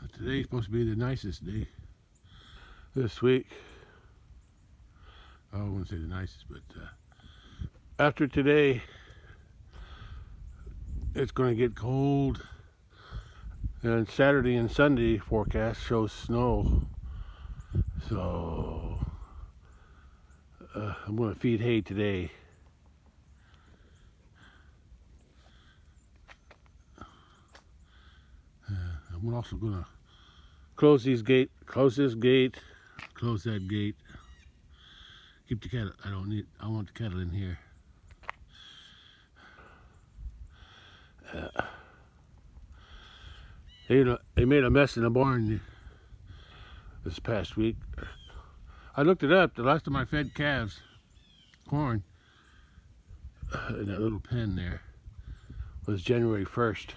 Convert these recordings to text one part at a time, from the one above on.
But today's supposed to be the nicest day this week. I wouldn't say the nicest, but after today, it's going to get cold. And Saturday and Sunday forecast shows snow. So I'm going to feed hay today. I'm also going to close this gate, close that gate. Keep the cattle. I want the cattle in here. They made a mess in the barn this past week. I looked it up. The last time I fed calves corn in that little pen there was January 1st.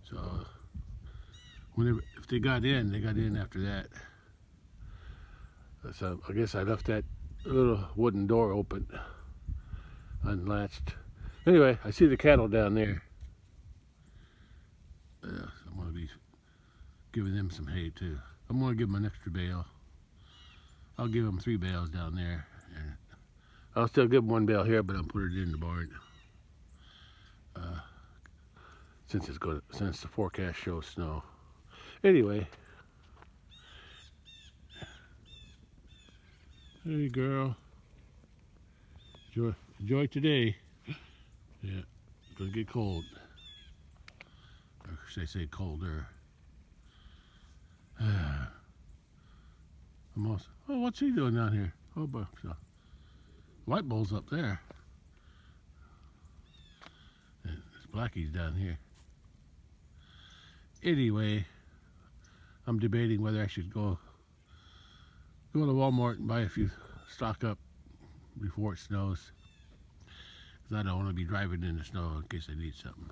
So if they got in, they got in after that. So I guess I left that little wooden door open, unlatched. Anyway, I see the cattle down there. I'm going to be giving them some hay too. I'm going to give them an extra bale. I'll give them 3 bales down there. And I'll still give them 1 bale here, but I'll put it in the barn. Since the forecast shows snow. Anyway. Hey girl. Enjoy today. Yeah, it's gonna get cold. Or should I say colder? Oh, what's he doing down here? Oh, but white bull's up there. And this Blackie's down here. Anyway, I'm debating whether I should go to Walmart and buy a few, stock up before it snows. Because I don't want to be driving in the snow in case I need something.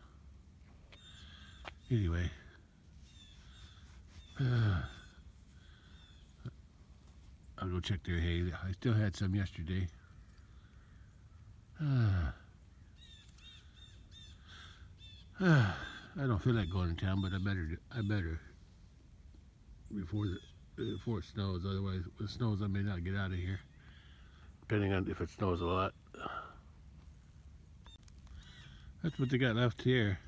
Anyway, I'll go check their hay. I still had some yesterday. I don't feel like going to town, but I better before it snows. Otherwise, if it snows, I may not get out of here. Depending on if it snows a lot. That's what they got left here.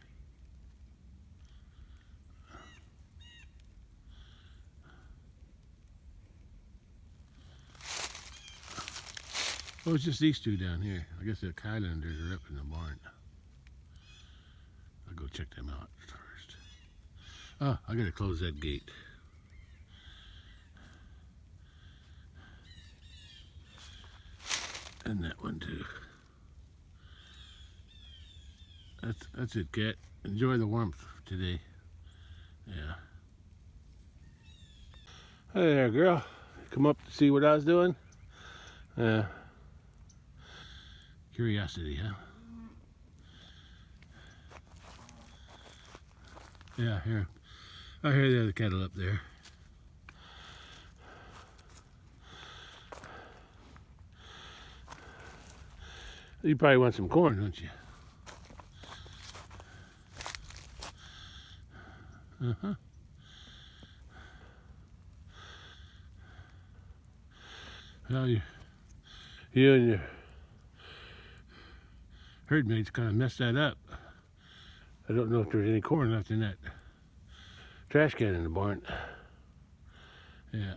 Oh, it's just these 2 down here. I guess the Highlanders are up in the barn. I'll go check them out first. Oh, I gotta close that gate. And that one too. That's it, cat. Enjoy the warmth today. Yeah. Hey there, girl. Come up to see what I was doing? Curiosity, huh? Yeah, here. I hear the other cattle up there. You probably want some corn, don't you? Uh-huh. Well, you and your herd mates kind of messed that up. I don't know if there's any corn left in that trash can in the barn. Yeah.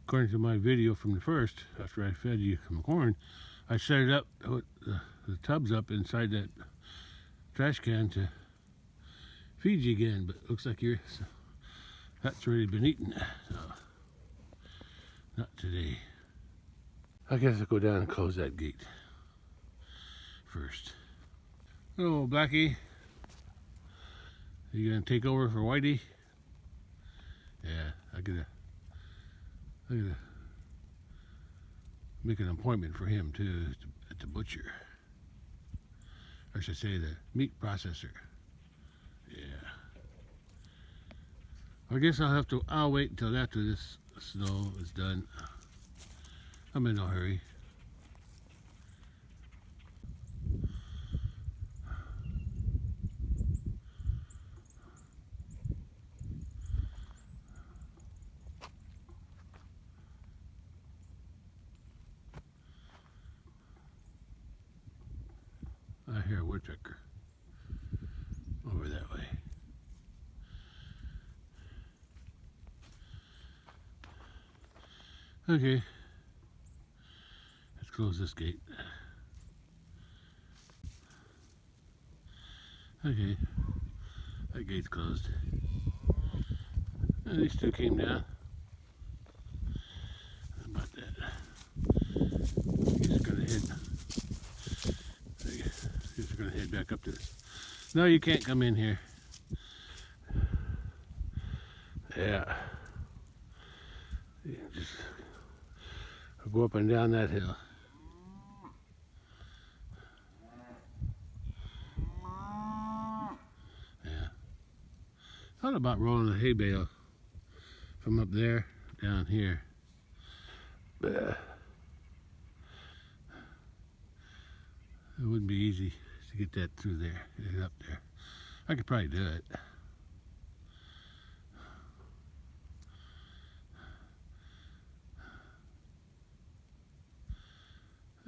According to my video from the first, after I fed you some corn, I set it up, put the tubs up inside that trash can to feed you again, but it looks like that's already been eaten. So, not today. I guess I'll go down and close that gate first. Oh, Blackie. You gonna take over for Whitey? Yeah, I gotta make an appointment for him too at the butcher. Or should I say the meat processor. Yeah. I guess I'll wait until after this snow is done. I'm in no hurry. Okay, let's close this gate. Okay, that gate's closed. And these two came down. How about that? These are gonna head. These are gonna head back up to this. No, you can't come in here. Yeah. You just go up and down that hill. Yeah. Thought about rolling a hay bale from up there down here. But it wouldn't be easy to get that through there, get it up there. I could probably do it.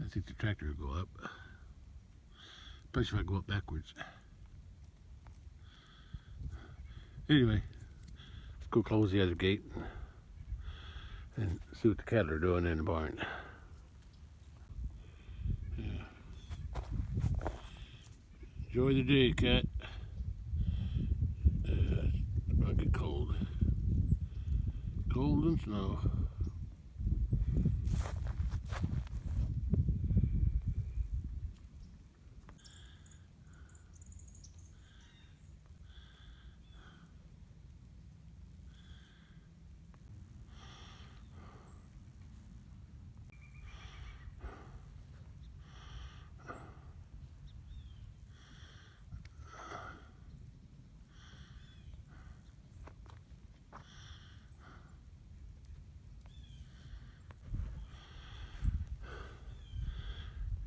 I think the tractor will go up. Especially if I go up backwards. Anyway, let's go close the other gate and see what the cattle are doing in the barn. Yeah. Enjoy the day, cat. I'll get cold. Cold and snow.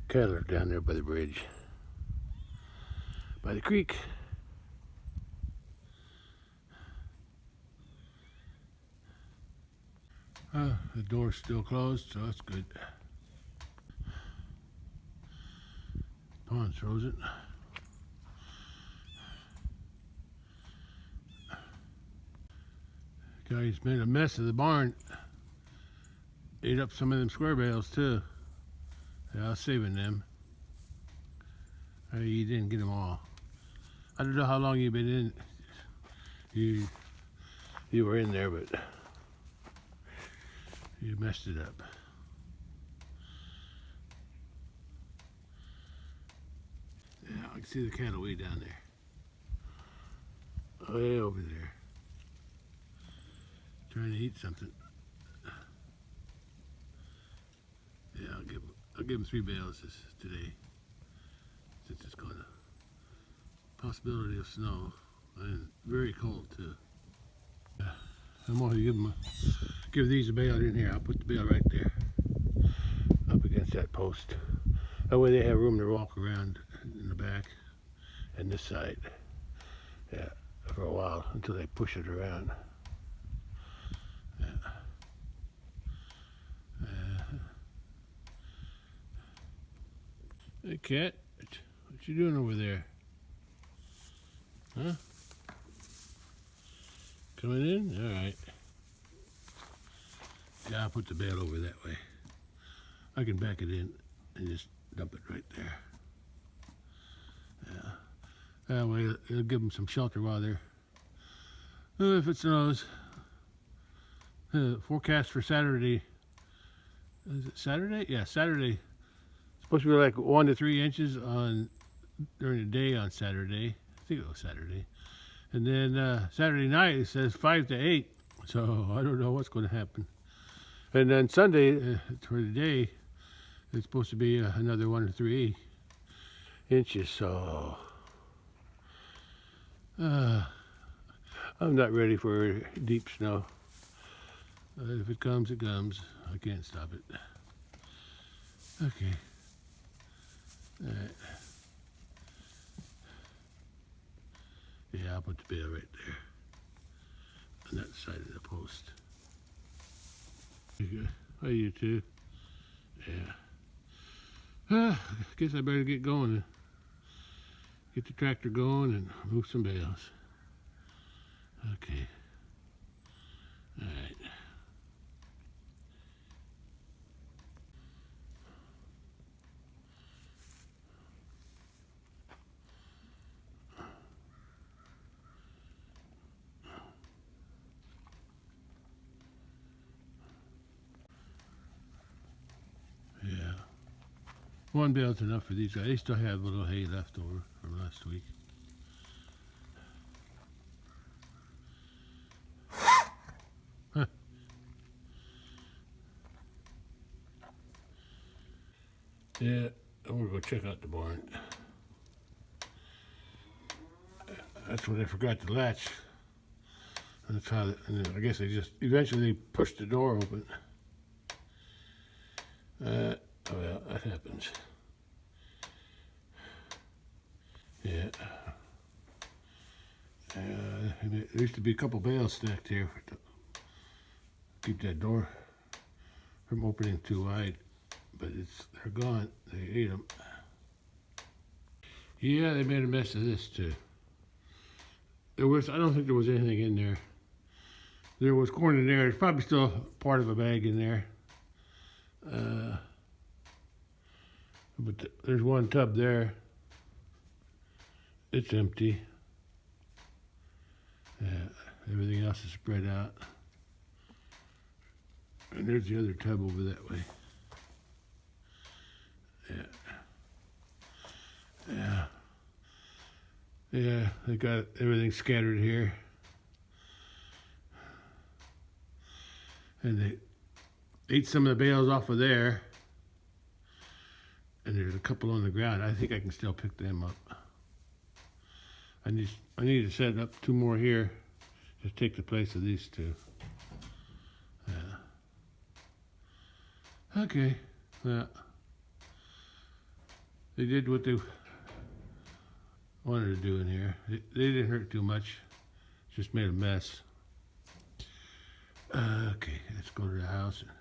Cattle are down there by the bridge, by the creek. The door's still closed, so that's good. Pond's frozen. Guys made a mess of the barn. Ate up some of them square bales too. Yeah, I was saving them. You didn't get them all. I don't know how long you've been in. You were in there, but you messed it up. Yeah, I can see the cattle way down there. Way over there. Trying to eat something. Yeah, I'll give them 3 bales today, since it's going to possibility of snow and very cold too. Yeah, I'm going to give these a bale in here. I'll put the bale right there, up against that post. That way they have room to walk around in the back and this side. Yeah, for a while until they push it around. Yeah. Hey, cat, what you doing over there? Huh? Coming in? All right. Yeah, I'll put the bale over that way. I can back it in and just dump it right there. Yeah. That way it'll give them some shelter while they're, if it snows. Forecast for Saturday. Is it Saturday? Yeah, Saturday. Supposed to be like 1 to 3 inches during the day on Saturday. I think it was Saturday. And then Saturday night it says 5 to 8. So I don't know what's going to happen. And then Sunday for the day it's supposed to be another 1 to 3 inches. So I'm not ready for deep snow. If it comes, it comes. I can't stop it. Okay. All right. Yeah, I'll put the bale right there on that side of the post. How you two? Yeah. I guess I better get going and get the tractor going and move some bales. Okay. All right. One bale's enough for these guys. They still have a little hay left over from last week. Huh. Yeah, I'm gonna go check out the barn. That's when I forgot to latch. And that's how, and I guess they just eventually pushed the door open. Oh well, that happens. Yeah. There used to be a couple bales stacked here to keep that door from opening too wide, but they're gone. They ate them. Yeah, they made a mess of this too. I don't think there was anything in there. There was corn in there. There's probably still part of a bag in there. But there's one tub there. It's empty. Everything else is spread out. And there's the other tub over that way. Yeah, they got everything scattered here. And they ate some of the bales off of there. And there's a couple on the ground. I think I can still pick them up. I need to set up 2 more here to take the place of these 2. Okay. Yeah. They did what they wanted to do in here. They didn't hurt too much. Just made a mess. Okay, let's go to the house and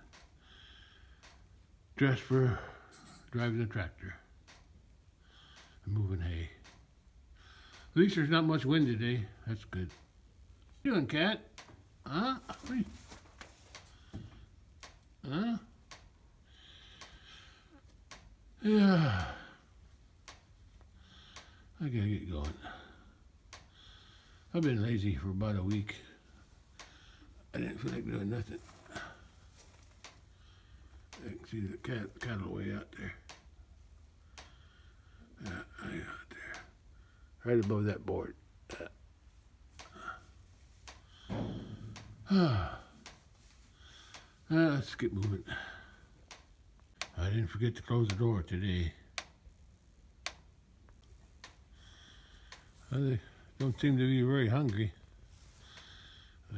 dress for driving the tractor and moving hay. At least there's not much wind today. That's good. What you doing, cat? Huh? Huh? Yeah. I gotta get going. I've been lazy for about a week. I didn't feel like doing nothing. I can see the cattle way out there. I out there. Right above that board. Let's get moving. I didn't forget to close the door today. They don't seem to be very hungry.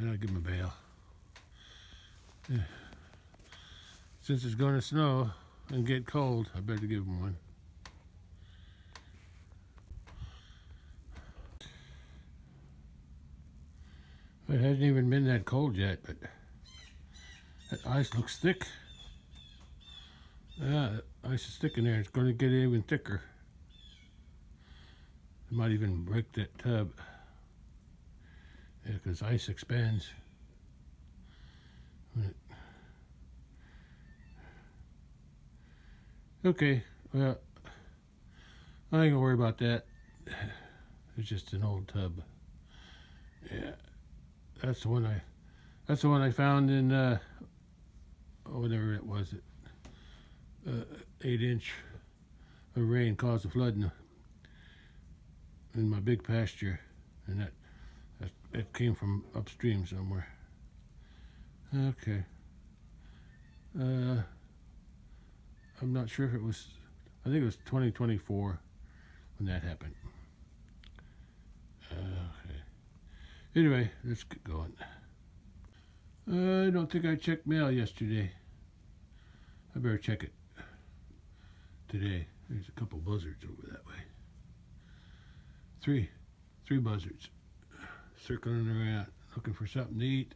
I'll give them a bale. Yeah. Since it's going to snow and get cold, I better give them one. It hasn't even been that cold yet, but that ice looks thick. Yeah, the ice is thick in there. It's going to get even thicker. It might even break that tub. Yeah, because ice expands. Okay, well, I ain't gonna worry about that. It's just an old tub. Yeah, that's the one I found in whatever it was. 8-inch of rain caused a flood in my big pasture, and that came from upstream somewhere. Okay. I'm not sure if it was, I think it was 2024 when that happened. Okay. Anyway, let's get going. I don't think I checked mail yesterday. I better check it today. There's a couple buzzards over that way. Three buzzards circling around looking for something to eat.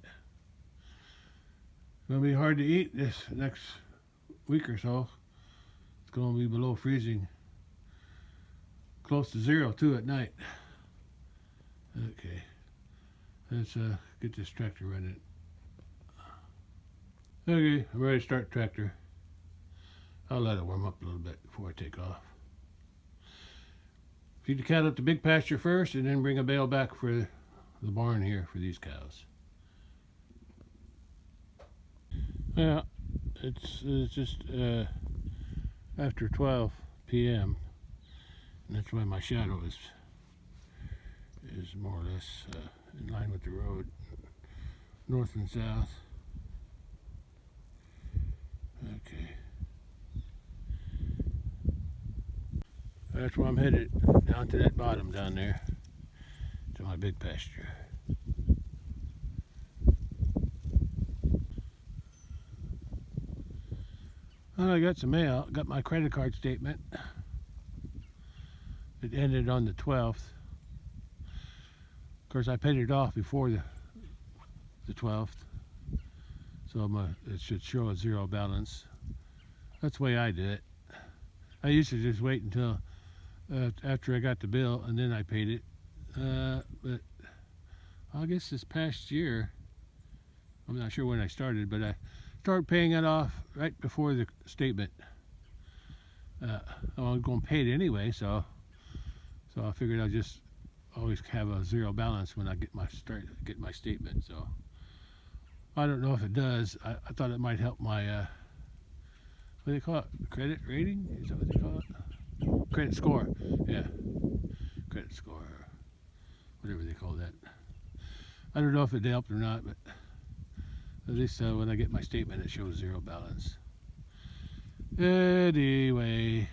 It's gonna be hard to eat this next week or so. It's gonna be below freezing, close to 0 too at night. Okay, let's get this tractor running. Okay, I'm ready to start the tractor. I'll let it warm up a little bit before I take off. Feed the cattle at the big pasture first, and then bring a bale back for the barn here for these cows. Yeah, it's just after 12 p.m. and that's why my shadow is more or less in line with the road, north and south. Okay, that's where I'm headed, down to that bottom down there, to my big pasture. Well, I got some mail, got my credit card statement. It ended on the 12th. Of course, I paid it off before the 12th, so it should show a zero balance. That's the way I did it. I used to just wait until after I got the bill and then I paid it. But I guess this past year, I'm not sure when I started, but I started paying it off right before the statement. I was going to pay it anyway, so I figured I'd just always have a zero balance when I get my statement. So I don't know if it does. I thought it might help my what do they call it? Credit rating? Is that what they call it? Credit score. Yeah, credit score, whatever they call that. I don't know if it helped or not, but at least when I get my statement, it shows zero balance. Anyway,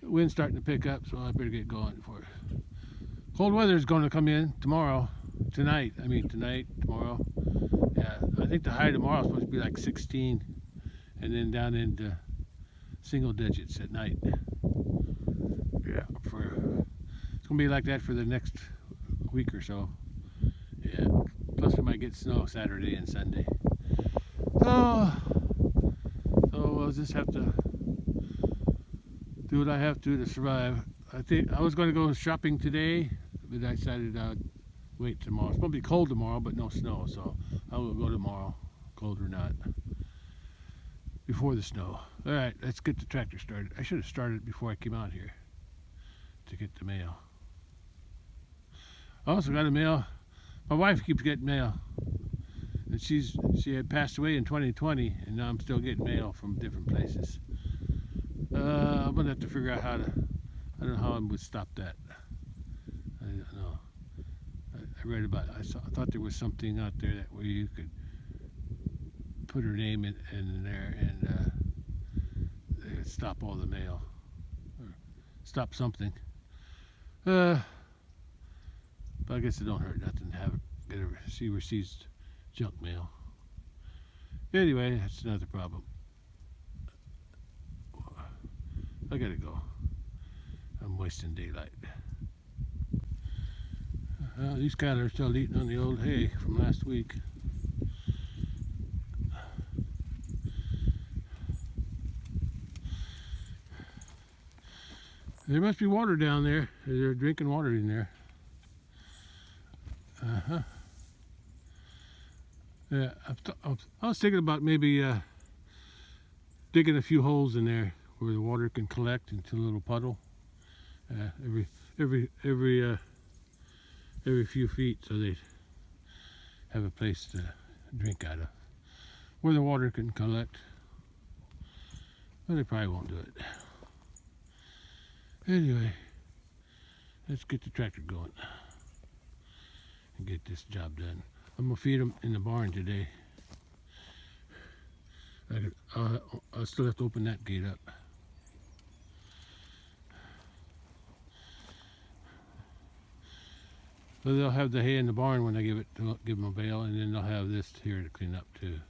the wind's starting to pick up, so I better get going before. Cold weather is going to come in tomorrow, tonight, tomorrow. Yeah, I think the high tomorrow is supposed to be like 16, and then down into single digits at night. Yeah, it's going to be like that for the next week or so. Yeah, plus we might get snow Saturday and Sunday. So we'll just have to do what I have to survive. I think I was going to go shopping today, but I decided I'd wait tomorrow. It's supposed to be cold tomorrow, but no snow, so I will go tomorrow, cold or not, before the snow. All right, let's get the tractor started. I should have started before I came out here to get the mail. I also got a mail. My wife keeps getting mail, and she had passed away in 2020, and now I'm still getting mail from different places. I'm gonna have to figure out I don't know how I would stop that. I don't know. I read about it. I thought there was something out there where you could put her name in there and they would stop all the mail, or stop something. But I guess it don't hurt nothing to she receives junk mail. Anyway, that's another problem. I gotta go. I'm wasting daylight. These cattle are still eating on the old hay from last week. There must be water down there. They're drinking water in there. Yeah, I was thinking about maybe digging a few holes in there where the water can collect into a little puddle every few feet, so they have a place to drink out of, where the water can collect. But they probably won't do it. Anyway, let's get the tractor going and get this job done. I'm gonna feed them in the barn today. I still have to open that gate up. So they'll have the hay in the barn when I give them a bale, and then they'll have this here to clean up too.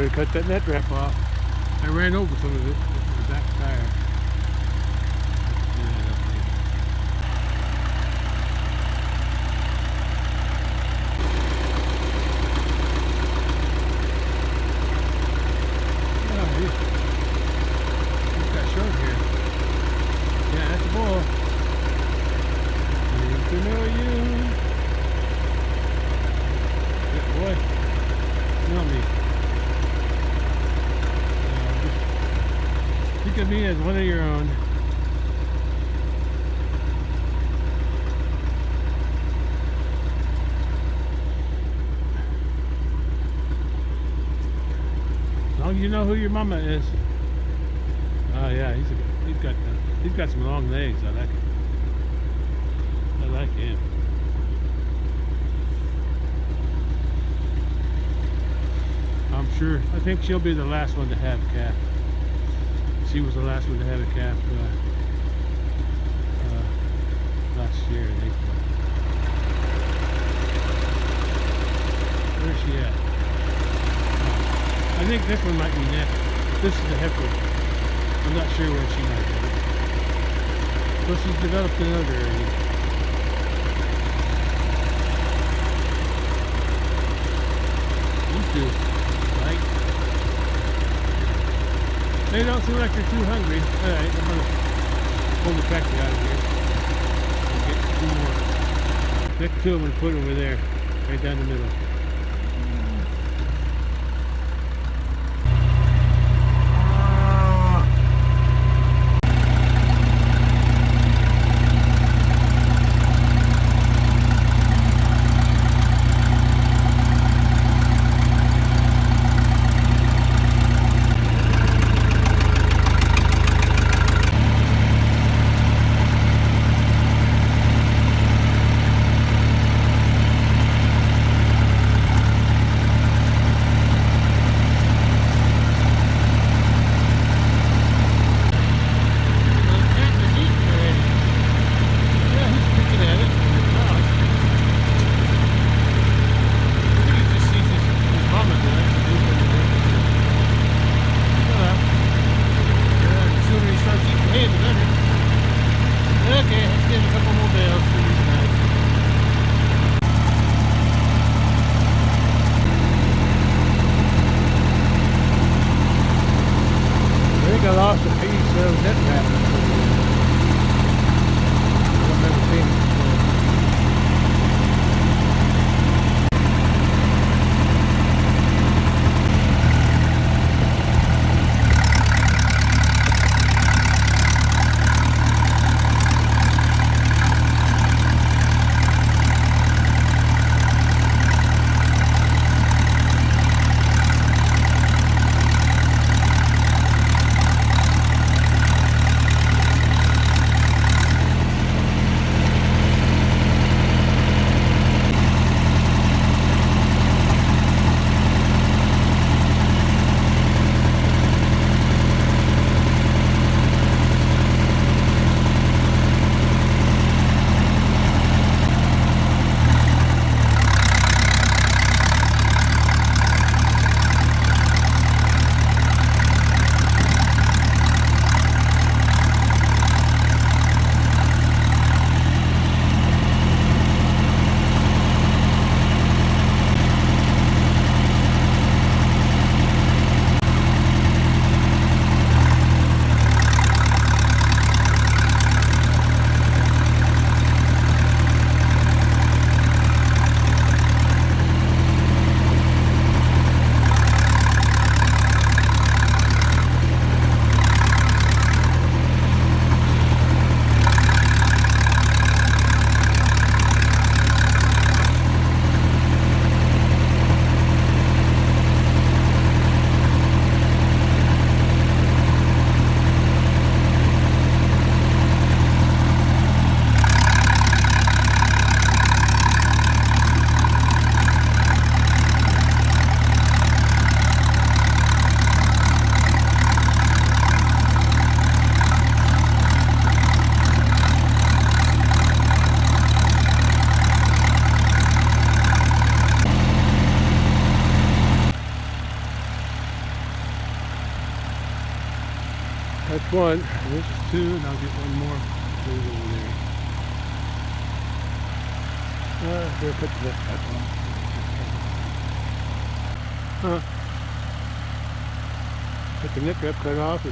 better cut that net wrap off. I ran over some of it with the back tire. Think of me as one of your own. As long as you know who your mama is. Oh yeah, he's got some long legs. I like it. I like him. I'm sure. I think she'll be the last one to have a calf. She was the last one to have a calf last year in April. Where's she at? I think this one might be next. This is the heifer. I'm not sure where she might be. But she's developed another area. These two, right? They don't seem like they're too hungry. Alright, I'm gonna pull the tractor out of here and get two more. Pick two of them and put them over there, right down the middle. one, and this is two, and I'll get one more over there. Here, put the neck back on. Put the neck up, cut off.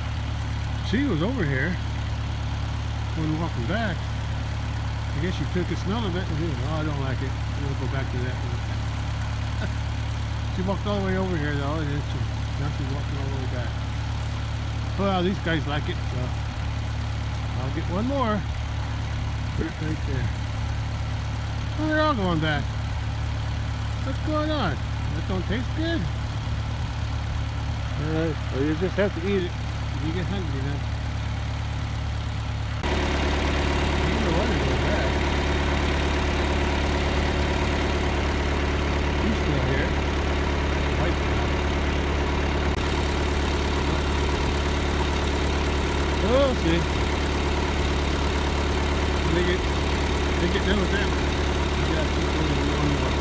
She was over here when walking back. I guess she took a smell of it and said, oh, I don't like it. I'm going to go back to that one. She walked all the way over here though, and now she's walking all the way back. Well, these guys like it, so I'll get one more. Right there. Oh, they're all going back. What's going on? That don't taste good? Well, you just have to eat it. You get hungry now. I don't know why they're going back. He's still here. White guy. Oh, see. They get done with that. Yeah, keep going one more.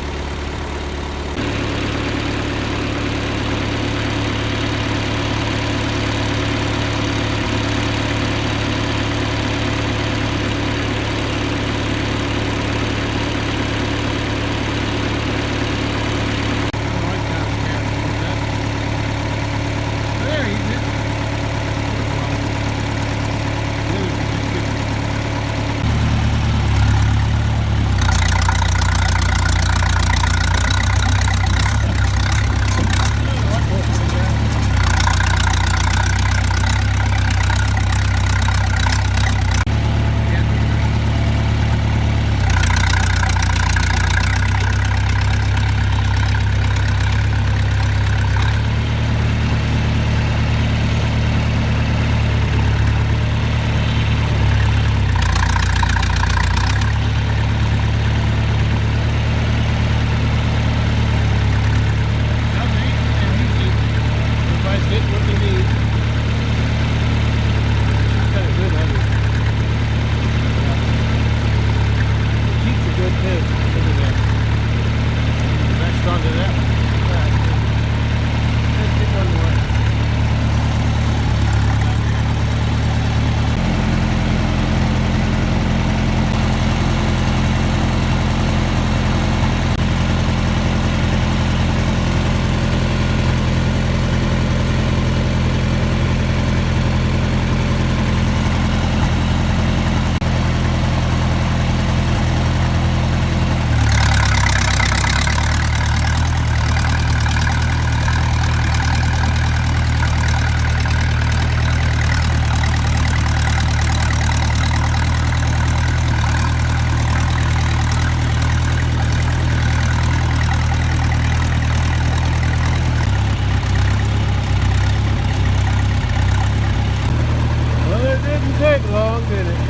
long, did it?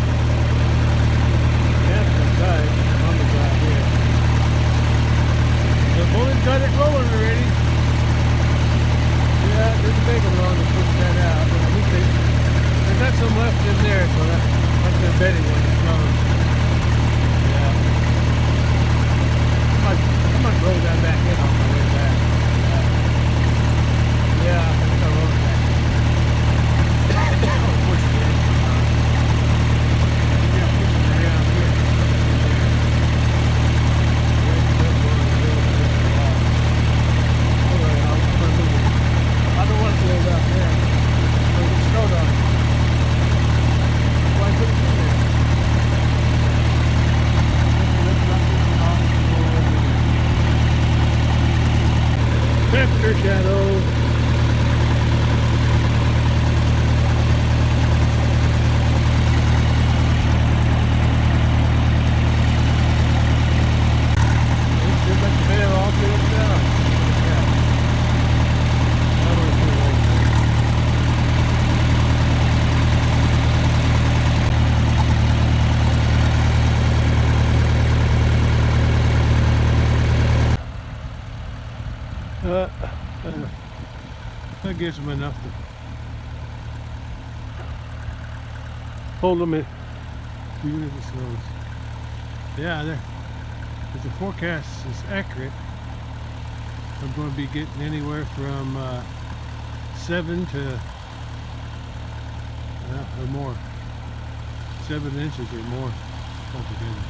That's the side on the drive here. The bullet got it rolling already. Yeah, there's a big one on to push that out. There's got some left in there, so that's their bedding when it's gone. Yeah. I might roll that back in on my way back. Yeah, I think I'll roll it back. Push it in. Yeah, push it around here. I don't want to go out there. So it's snowed on. Why put it in there? Pepper shadow. That gives them enough to hold them in, even if it snows. Yeah, if the forecast is accurate, I'm going to be getting anywhere from 7 to or more. 7 inches or more altogether.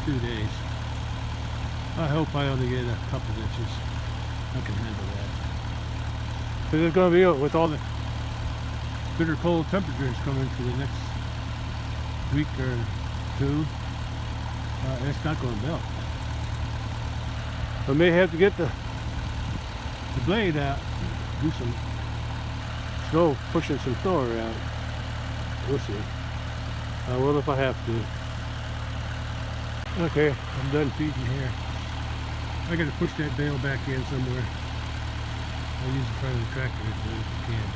2 days. I hope I only get a couple inches. I can handle that. Because it's going to be, with all the bitter cold temperatures coming for the next week or 2, it's not going to melt. I may have to get the blade out, do some snow, pushing some snow around. We'll see. I will if I have to. Okay, I'm done feeding here. I got to push that bale back in somewhere. I'll use the front of the tractor if I can.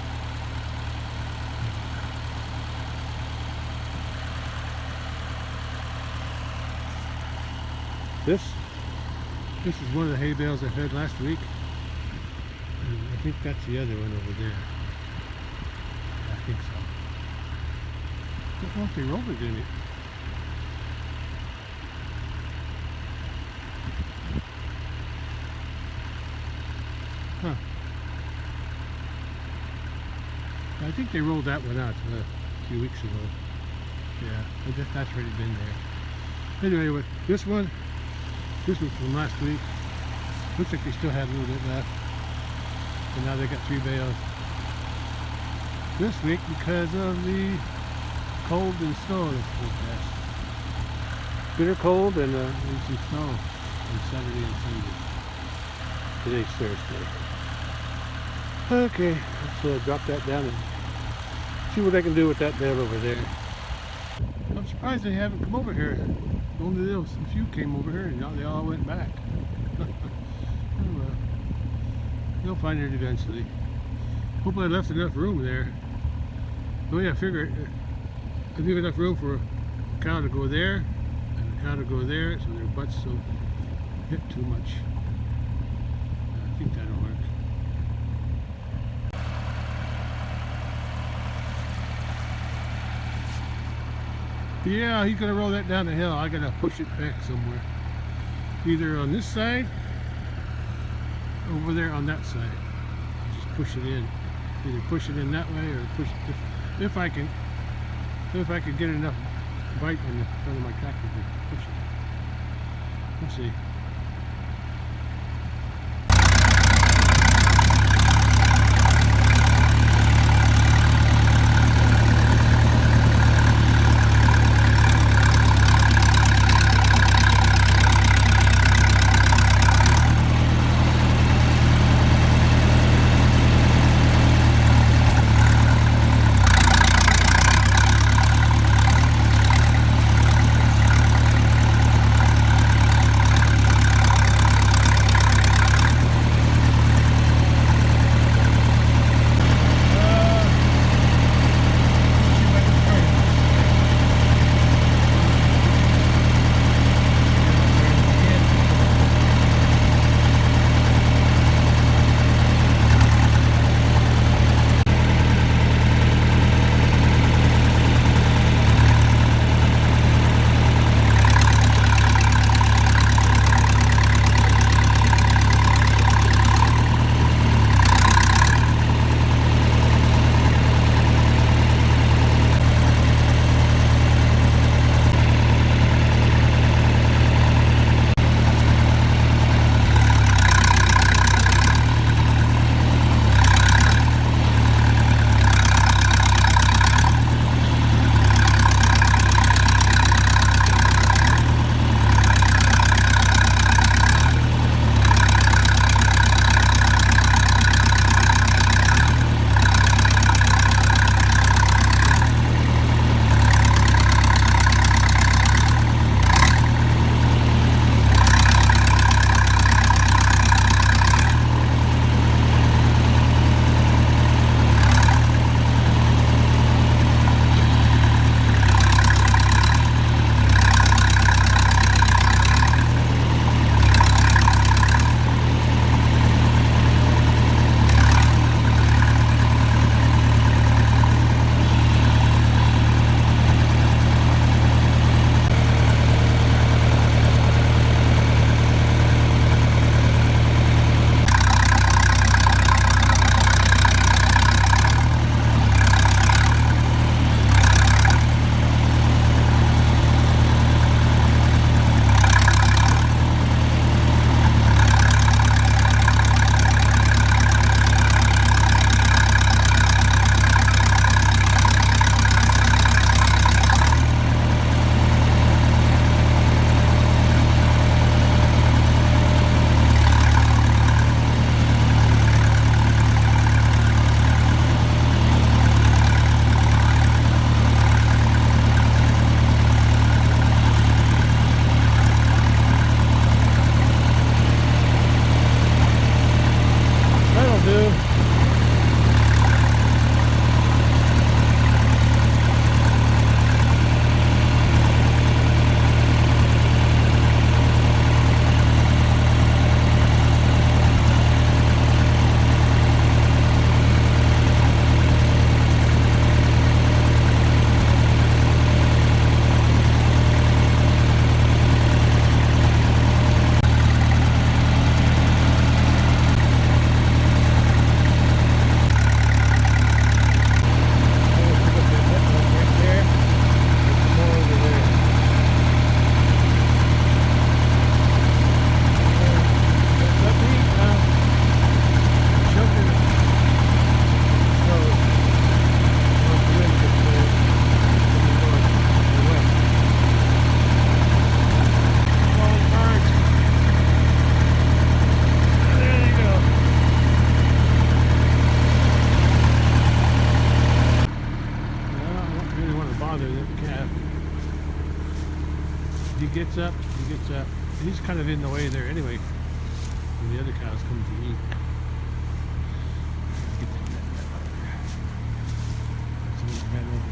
This is one of the hay bales I fed last week. And I think that's the other one over there. Yeah, I think so. I don't know if they rolled it in it. Huh. I think they rolled that one out a few weeks ago. Yeah, that's already been there. Anyway, with this was from last week. Looks like they still had a little bit left. And now they got 3 bales this week because of the cold and snow that's forecast. Bitter cold and some snow on Saturday and Sunday. Today's Thursday. Okay, let's drop that down and see what I can do with that bale over there. I'm surprised they haven't come over here. Only a few came over here and now they all went back. Oh, well. They'll find it eventually. Hope I left enough room there. Oh yeah, I figure I leave enough room for a cow to go there and a cow to go there so their butts don't hit too much. I think that'll work. Yeah, he's gonna roll that down the hill. I gotta push it back somewhere. Either on this side, over there on that side. I'll just push it in. Either push it in that way or push it if I can get enough bite on the front of my tractor to push it. Let's see. gets up, he gets up. He's kind of in the way there anyway when the other cows come to eat. Get that out there. That's a little bit over.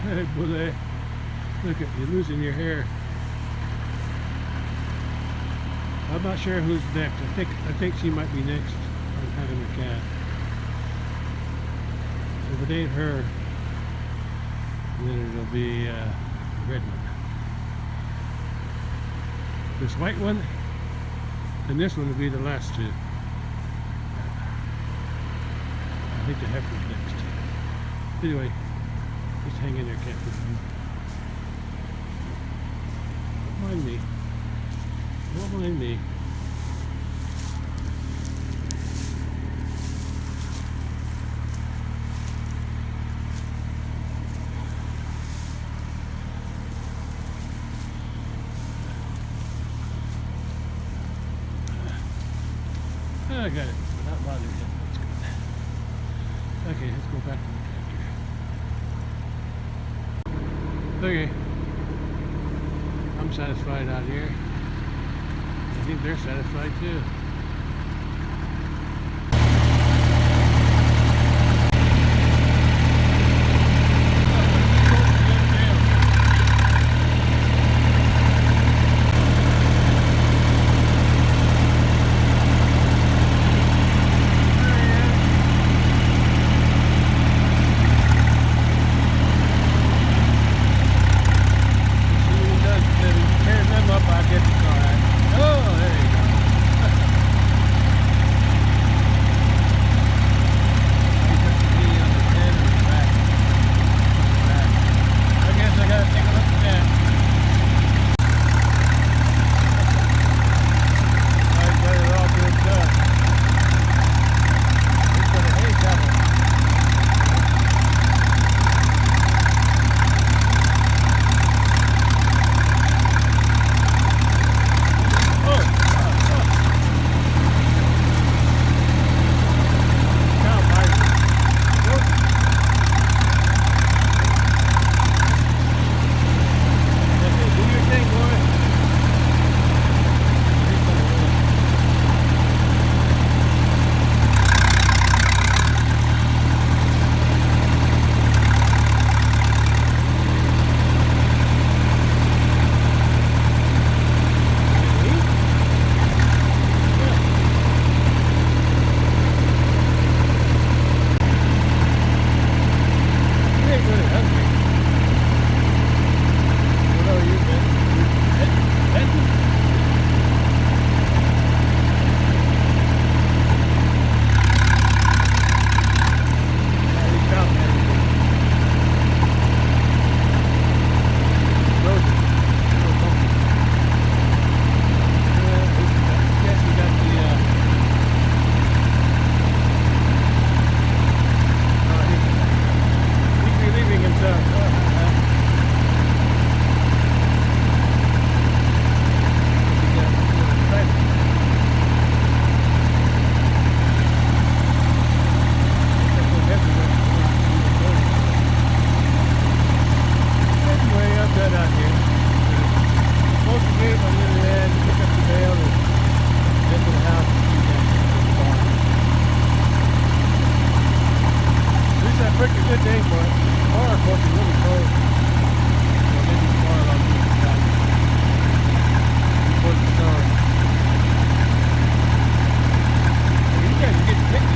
Hey, bully. Look at you losing your hair. I'm not sure who's next. I think she might be next on having a cat. If it ain't her, then it'll be a red one. This white one and this one will be the last two. I think the heifer's next. Anyway, just hang in there, Captain. Don't mind me. Don't mind me. I got it. Not bothered yet. That's good. Okay, let's go back to the tractor. Okay. I'm satisfied out here. I think they're satisfied too. Good day for it. Tomorrow, of course, is really cold. So maybe tomorrow I'll do it back before the snow. You guys are getting picky.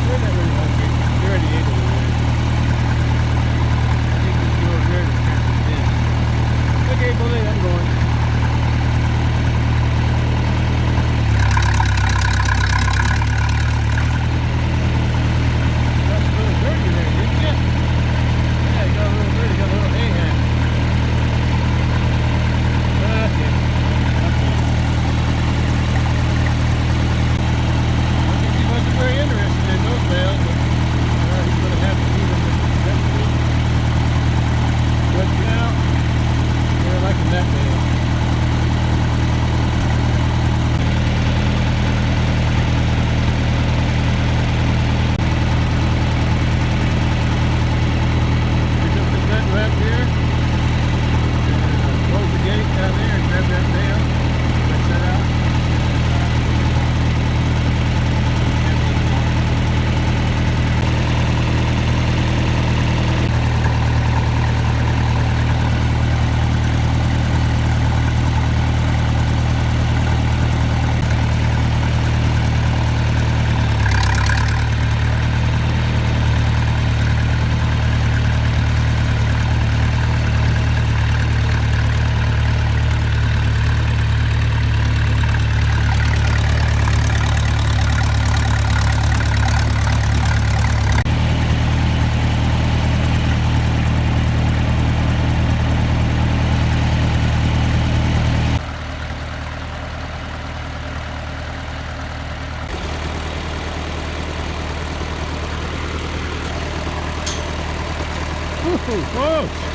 You're not really hungry. You already ate it already. I think you go over there to catch the fish. Okay, bully, I'm going. Whoa!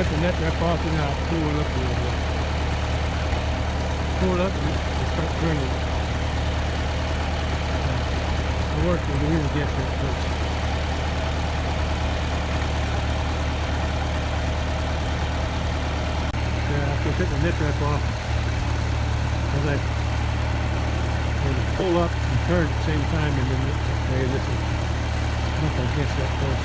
cut the net wrap off and I'll pull it up a little bit. Pull it up and start turning. I worked with the rear gasket first. Yeah, I can take the net wrap off as I pull up and turn at the same time, and then okay, this is not against that post.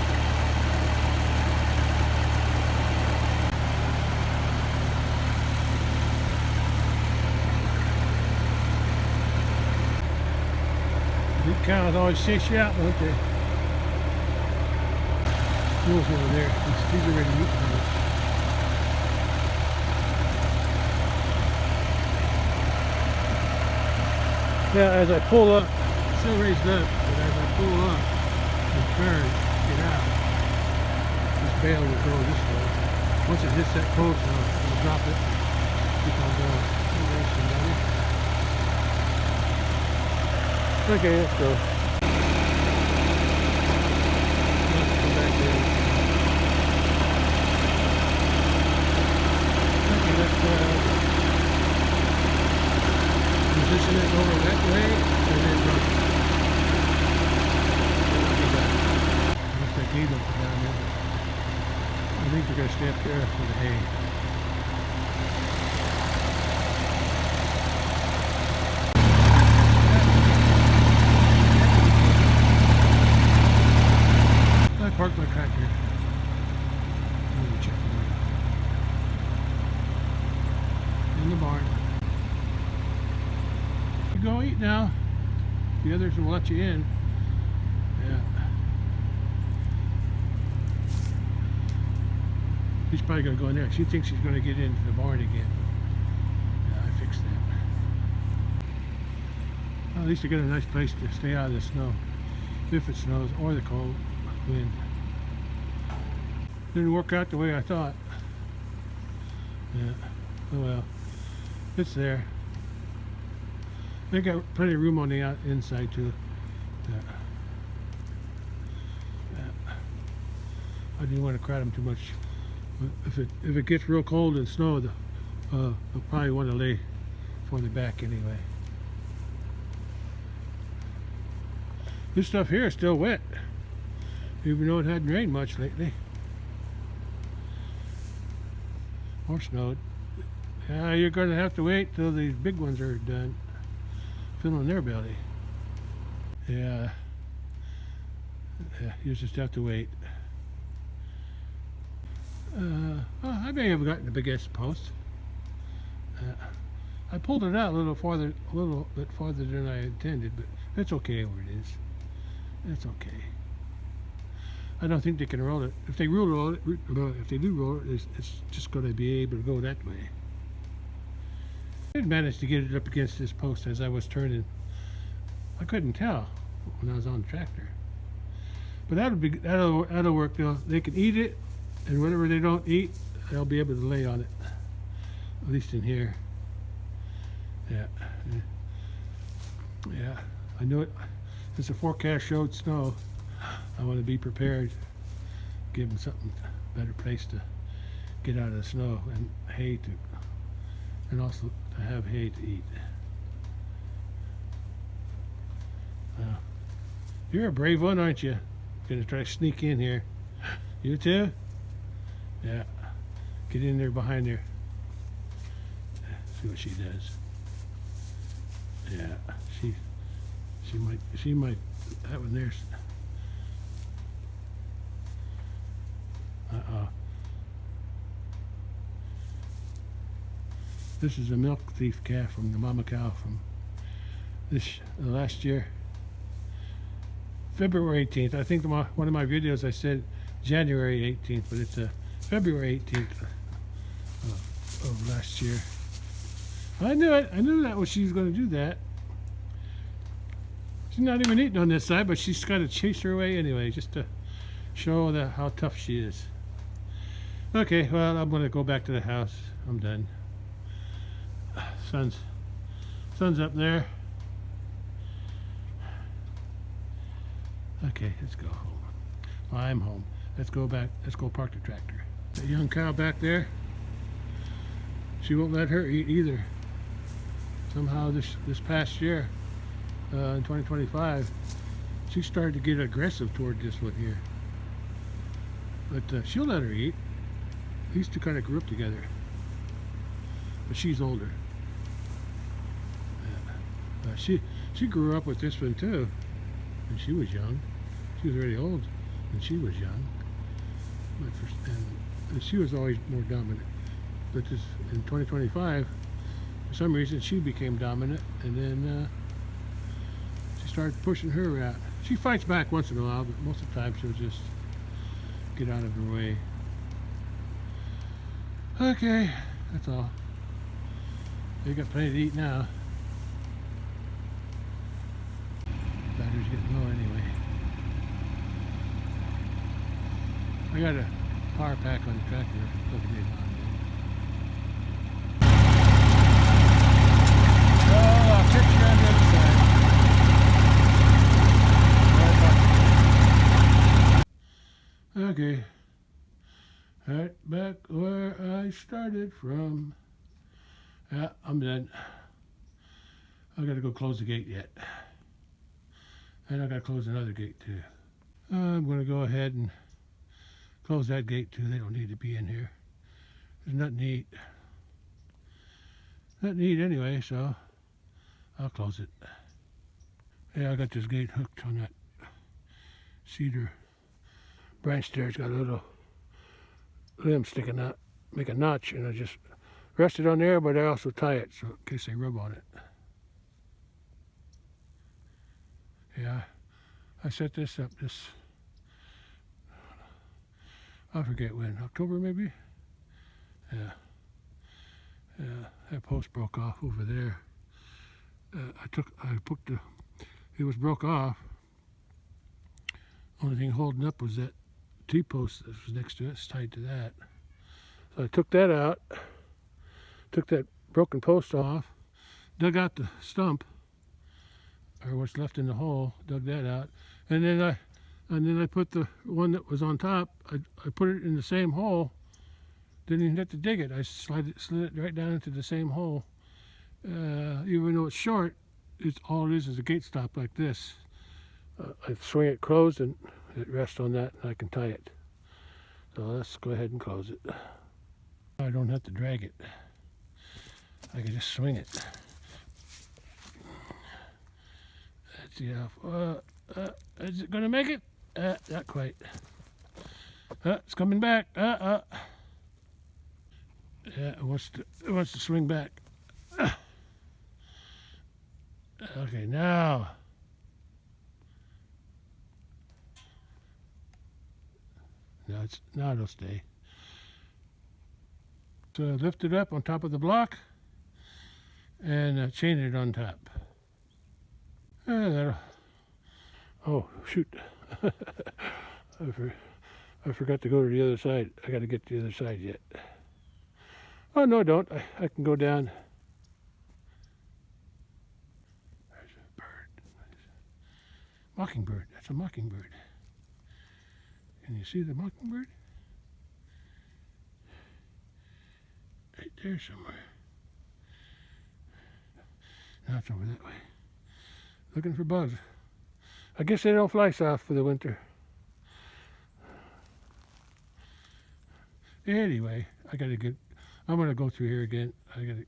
These cows always chase you out, don't they? Mules over there. These are ready to eat them. Yeah, as I pull up, it's still raised up, but as I pull up and turn, get out, this bale will go this way. Once it hits that post, I'll drop it. Keep on going. Okay, let's go. Let's come back in. Okay, let's position it over that way and then run. Looks like hay don't come down there. I think they're going to stay up there for the hay. I parked my tractor. Let me check the window. In the barn. You go eat now. The others will let you in. Yeah. She's probably going to go in there. She thinks she's going to get into the barn again. Yeah, I fixed that. Well, at least you got a nice place to stay out of the snow. If it snows or the cold wind. Didn't work out the way I thought. Yeah. Oh well. It's there. They got plenty of room on the inside too. Yeah. Yeah. I didn't want to crowd them too much. But if it gets real cold and snow, they'll probably want to lay further back anyway. This stuff here is still wet, even though it hadn't rained much lately. Or snowed. Yeah, you're going to have to wait till these big ones are done filling their belly. Yeah. Yeah, you just have to wait. Well, I may have gotten the biggest post. I pulled it out a little bit farther than I intended, but it's okay where it is. It's okay. I don't think they can roll it. If they roll it, if they do roll it, it's just going to be able to go that way. I did manage to get it up against this post as I was turning. I couldn't tell when I was on the tractor. But that'll work. They can eat it, and whatever they don't eat, they'll be able to lay on it. At least in here. Yeah. Yeah. I knew it. Since the forecast showed snow, I want to be prepared. Give them something better place to get out of the snow and hay to, and also to have hay to eat. You're a brave one, aren't you? Gonna try to sneak in here. You too? Yeah. Get in there behind there. See what she does. Yeah. She might. That one there's. This is a milk thief calf from the mama cow from last year. February 18th. I think one of my videos I said January 18th, but it's February 18th of last year. I knew it. I knew that she was going to do that. She's not even eating on this side, but she's got to chase her away anyway, just to show how tough she is. Okay, well, I'm going to go back to the house. I'm done. Sun's up there. Okay, let's go home. Well, I'm home. Let's go back. Let's go park the tractor. That young cow back there, she won't let her eat either. Somehow this past year, in 2025, she started to get aggressive toward this one here. But she'll let her eat. These two kind of grew up together. But she's older. She grew up with this one too, and she was young. She was already old, and she was young. And she was always more dominant. But this, in 2025, for some reason, she became dominant, and then she started pushing her out. She fights back once in a while, but most of the time she'll just get out of her way. Okay, that's all. They got plenty to eat now. Battery's getting low anyway. I got a power pack on the tractor plugging it on. Oh, I'll catch you on the other side. Okay. Right back where I started from. Yeah, I'm done. I gotta go close the gate yet. And I gotta close another gate too. I'm gonna go ahead and close that gate too. They don't need to be in here. There's nothing to eat. Nothing to eat anyway, so I'll close it. Yeah, I got this gate hooked on that cedar branch there. It's got a little limb sticking out, make a notch, and I just rest it on there, but I also tie it so in case they rub on it. Yeah, I set this up I forget when, October maybe? Yeah, that post broke off over there. It was broke off. Only thing holding up was that T-post that was next to it. It's tied to that. So I took that out, took that broken post off, dug out the stump, or what's left in the hole, dug that out, and then I put the one that was on top. I put it in the same hole. Didn't even have to dig it. I slid it right down into the same hole. Even though it's short, all it is a gate stop like this. I swing it closed and it rests on that, and I can tie it. So let's go ahead and close it. I don't have to drag it. I can just swing it. Let's see how. Is it gonna make it? Not quite. It's coming back. Yeah, it wants to swing back. Okay, now. Now it'll stay. So lift it up on top of the block and chain it on top. Oh shoot! I forgot to go to the other side. I got to get to the other side yet. Oh no, I don't. I can go down. There's a bird. Mockingbird. That's a mockingbird. Can you see the mockingbird? Right there somewhere. Now it's over that way. Looking for bugs. I guess they don't fly south for the winter. Anyway, I'm gonna go through here again. I gotta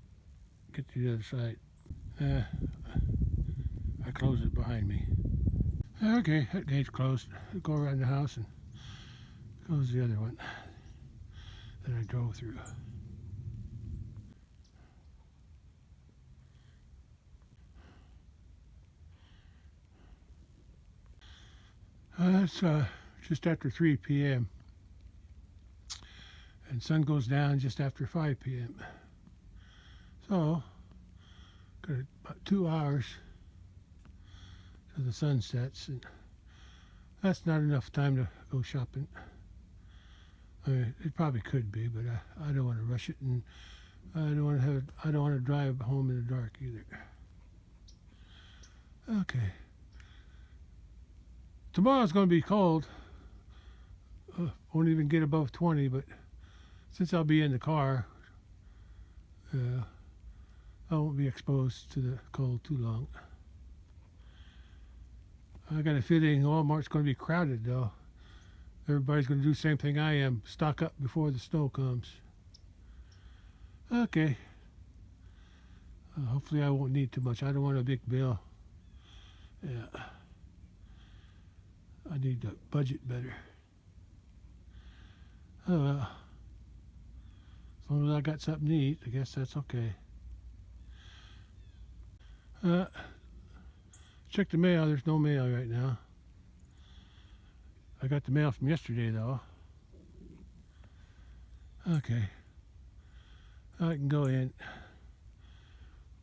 get to the other side. I closed it behind me. Okay, that gate's closed. I'll go around the house and close the other one that I drove through. It's just after 3 p.m. and sun goes down just after 5 p.m. So, got about 2 hours till the sun sets, and that's not enough time to go shopping. I mean, it probably could be, but I don't want to rush it, and I don't want to drive home in the dark either. Okay. Tomorrow's going to be cold. Won't even get above 20, but since I'll be in the car, I won't be exposed to the cold too long. I got a feeling Walmart's going to be crowded though. Everybody's going to do the same thing I am, stock up before the snow comes. Okay. Hopefully I won't need too much. I don't want a big bill. Yeah. I need to budget better. Oh well. As long as I got something to eat, I guess that's okay. Check the mail. There's no mail right now. I got the mail from yesterday though. Okay. I can go in.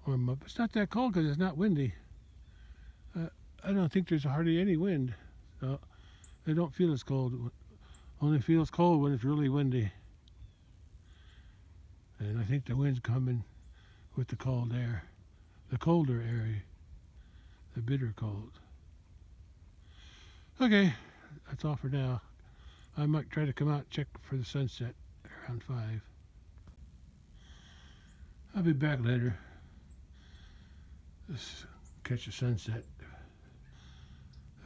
Warm up. It's not that cold because it's not windy. I don't think there's hardly any wind. So I don't feel as cold. Only feels cold when it's really windy. And I think the wind's coming with the cold air. The colder area. The bitter cold. Okay, that's all for now. I might try to come out and check for the sunset around 5. I'll be back later. Just catch the sunset.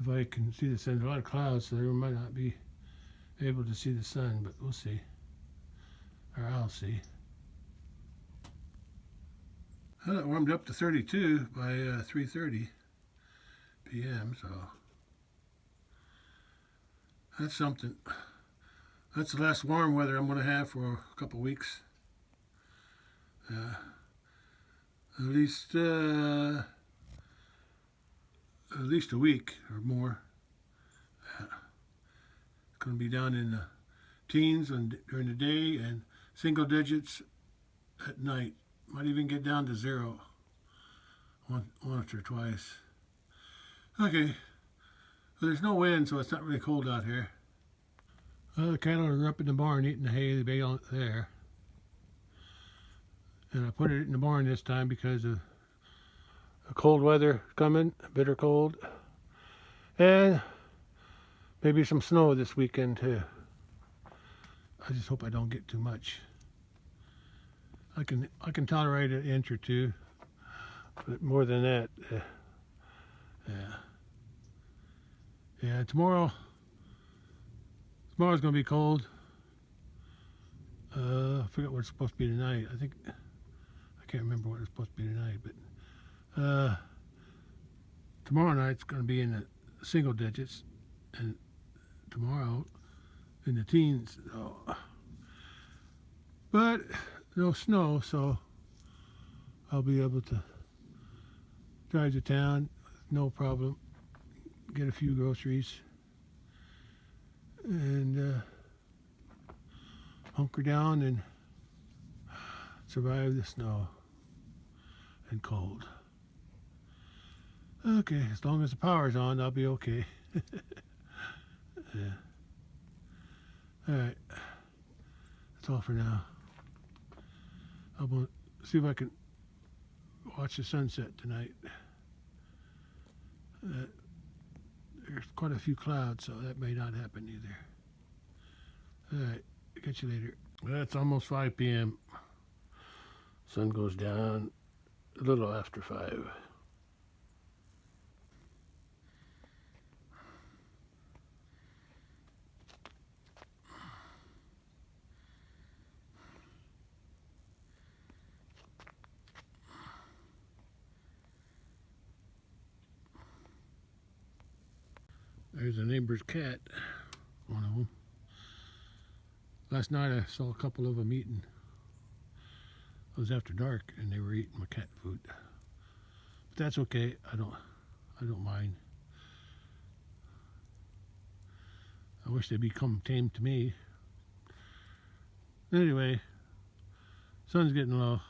If I can see the sun, there's a lot of clouds, so I might not be able to see the sun, but we'll see. Or I'll see. Well, it warmed up to 32 by 3:30 p.m., so that's something. That's the last warm weather I'm going to have for a couple weeks. At least a week or more. It's going to be down in the teens during the day and single digits at night. Might even get down to 0 once or twice. Okay. Well, there's no wind, so it's not really cold out here. Well, the cattle are up in the barn eating the hay, the bale there. And I put it in the barn this time because of the cold weather coming, bitter cold. And maybe some snow this weekend too. I just hope I don't get too much. I can tolerate an inch or two, but more than that, yeah. Tomorrow's gonna be cold. I forget what it's supposed to be tonight. I can't remember what it's supposed to be tonight, but tomorrow night's gonna be in the single digits, and tomorrow in the teens. But no snow, so I'll be able to drive to town, no problem, get a few groceries, and hunker down and survive the snow and cold. Okay, as long as the power's on, I'll be okay. Yeah. Alright, that's all for now. I'm going to see if I can watch the sunset tonight. There's quite a few clouds, so that may not happen either. Alright, catch you later. Well, it's almost 5 p.m. Sun goes down a little after 5. There's a neighbor's cat, one of them. Last night I saw a couple of them eating. It was after dark and they were eating my cat food. But that's okay, I don't mind. I wish they'd become tame to me. Anyway, sun's getting low.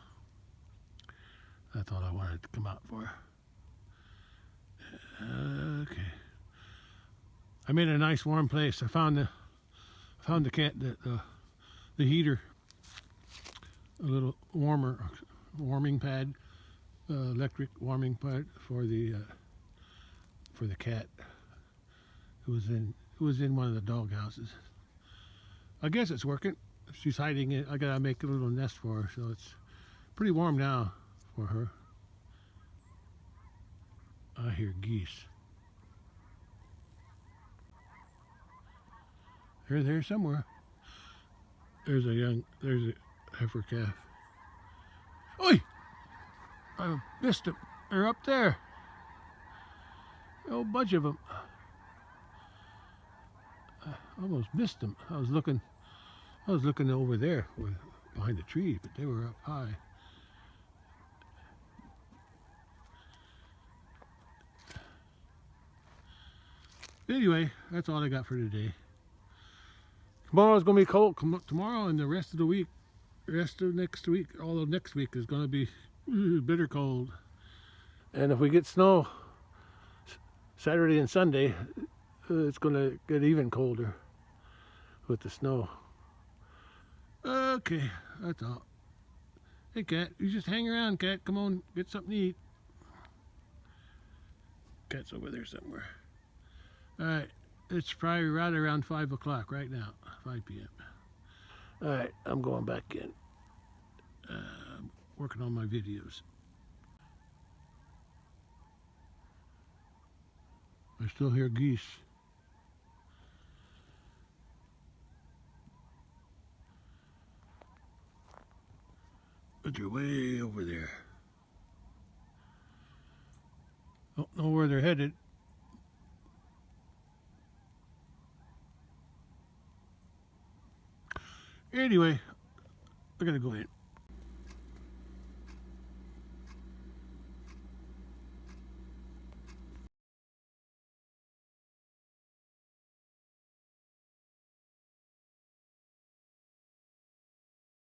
That's all I wanted to come out for. Okay. I made a nice warm place. I found the heater, a little warming pad, electric warming pad for the cat. It was in one of the dog houses. I guess it's working. she's hiding it. I gotta make a little nest for her, so it's pretty warm now for her. I hear geese. They're there somewhere. There's a heifer calf. Oi! I missed them. They're up there. A whole bunch of them. I almost missed them. I was looking over there behind the tree, but they were up high. Anyway, that's all I got for today. Tomorrow's gonna be cold. Tomorrow and the rest of the week, rest of next week, all of next week is gonna be bitter cold. And if we get snow Saturday and Sunday, it's gonna get even colder with the snow. Okay, that's all. Hey cat, you just hang around, cat. Come on, get something to eat. Cat's over there somewhere. Alright, it's probably right around 5 o'clock right now, 5 p.m. Alright, I'm going back in. Working on my videos. I still hear geese. But they're way over there. Don't know where they're headed. Anyway, I gotta go in.